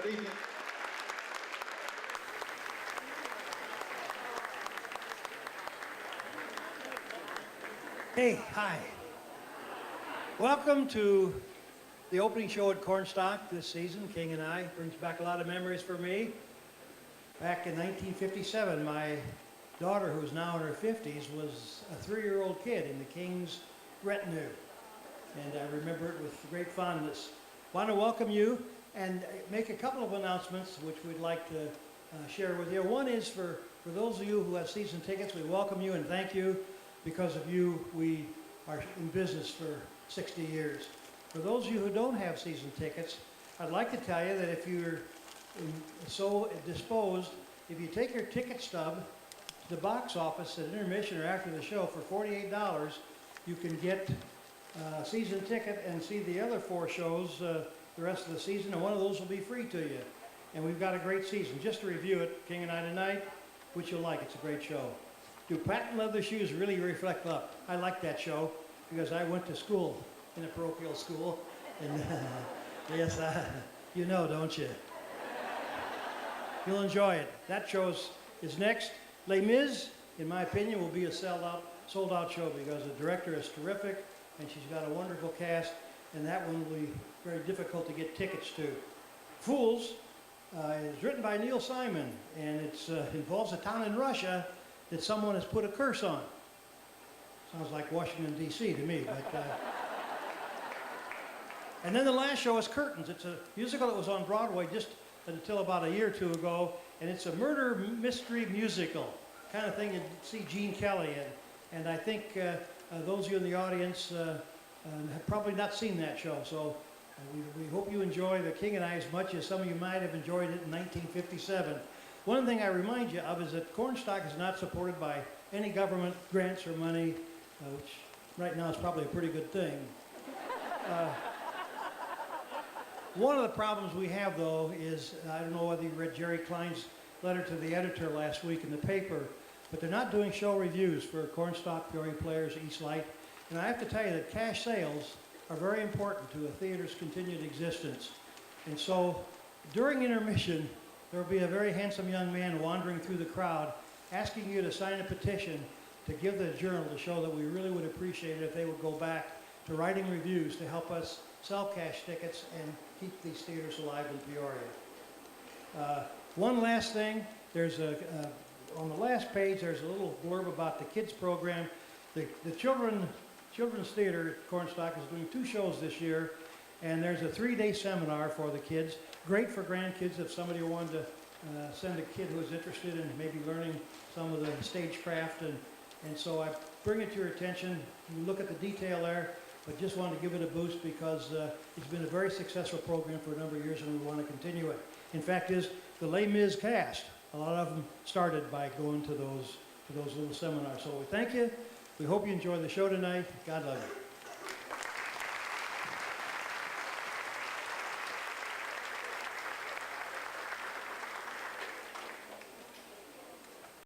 Good evening. Hey, hi. Welcome to the opening show at Cornstalk this season. King and I brings back a lot of memories for me. Back in 1957, my daughter, who's now in her 50s, was a 3-year-old kid in the King's retinue. And I remember it with great fondness. Want to welcome you and make a couple of announcements which we'd like to share with you. One is for those of you who have season tickets, we welcome you and thank you. Because of you, we are in business for 60 years. For those of you who don't have season tickets, I'd like to tell you that if you're so disposed, if you take your ticket stub to the box office at intermission or after the show for $48, you can get a season ticket and see the other 4 shows the rest of the season, and one of those will be free to you. And we've got a great season. Just to review it, King and I tonight, which you'll like. It's a great show. Do patent leather shoes really reflect love? I like that show because I went to school in a parochial school, and yes, you know, don't you? You'll enjoy it. That show is next. Les Mis, in my opinion, will be a sold out show because the director is terrific and she's got a wonderful cast, and that one will be very difficult to get tickets to. Fools is written by Neil Simon, and it involves a town in Russia that someone has put a curse on. Sounds like Washington, D.C. to me. But, and then the last show is Curtains. It's a musical that was on Broadway just until about a year or 2 ago, and it's a murder mystery musical, kind of thing you'd see Gene Kelly in. And I think those of you in the audience have probably not seen that show, so we hope you enjoy The King and I as much as some of you might have enjoyed it in 1957. One thing I remind you of is that Cornstalk is not supported by any government grants or money, which right now is probably a pretty good thing. One of the problems we have, though, is, I don't know whether you read Jerry Klein's letter to the editor last week in the paper, but they're not doing show reviews for Cornstalk, Peoria Players, East Light. And I have to tell you that cash sales are very important to a theater's continued existence. And so during intermission, there will be a very handsome young man wandering through the crowd asking you to sign a petition to give the Journal to show that we really would appreciate it if they would go back to writing reviews to help us sell cash tickets and keep these theaters alive in Peoria. One last thing, there's on the last page there's a little blurb about the kids program. The Children's Theater at Cornstalk is doing 2 shows this year, and there's a 3-day seminar for the kids. Great for grandkids if somebody wanted to send a kid who's interested in maybe learning some of the stagecraft. And so I bring it to your attention. You look at the detail there, but just wanted to give it a boost because it's been a very successful program for a number of years and we want to continue it. In fact, the Les Mis cast, a lot of them started by going to those little seminars. So we thank you. We hope you enjoy the show tonight. God love you.